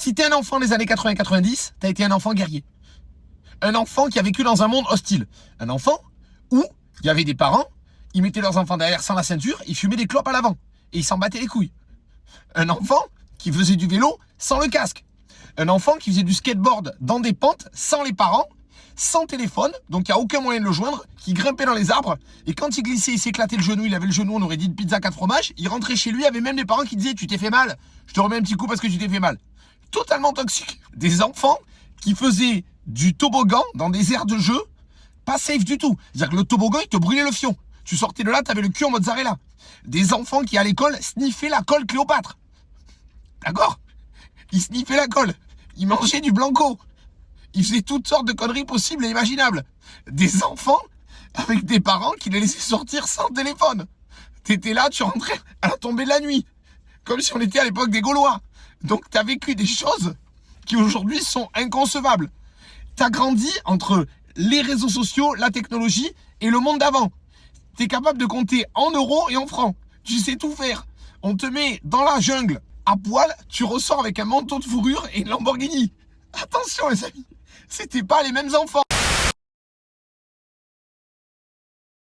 Si t'es un enfant des années 80-90, t'as été un enfant guerrier. Un enfant qui a vécu dans un monde hostile. Un enfant où il y avait des parents, ils mettaient leurs enfants derrière sans la ceinture, ils fumaient des clopes à l'avant. Et ils s'en battaient les couilles. Un enfant qui faisait du vélo sans le casque. Un enfant qui faisait du skateboard dans des pentes sans les parents, sans téléphone, donc il n'y a aucun moyen de le joindre, qui grimpait dans les arbres, et quand il glissait, il s'éclatait le genou, il avait le genou, on aurait dit une pizza 4 fromages, il rentrait chez lui, il avait même des parents qui disaient « Tu t'es fait mal, je te remets un petit coup parce que tu t'es fait mal ». Totalement toxique. Des enfants qui faisaient du toboggan dans des aires de jeu, pas safe du tout. C'est-à-dire que le toboggan, il te brûlait le fion. Tu sortais de là, t'avais le cul en mozzarella. Des enfants qui, à l'école, sniffaient la colle Cléopâtre. D'accord? Ils sniffaient la colle. Ils mangeaient du blanco. Ils faisaient toutes sortes de conneries possibles et imaginables. Des enfants avec des parents qui les laissaient sortir sans téléphone. T'étais là, tu rentrais à la tombée de la nuit. Comme si on était à l'époque des Gaulois. Donc t'as vécu des choses qui aujourd'hui sont inconcevables. T'as grandi entre les réseaux sociaux, la technologie et le monde d'avant. T'es capable de compter en euros et en francs. Tu sais tout faire. On te met dans la jungle à poil, tu ressors avec un manteau de fourrure et une Lamborghini. Attention les amis, c'était pas les mêmes enfants.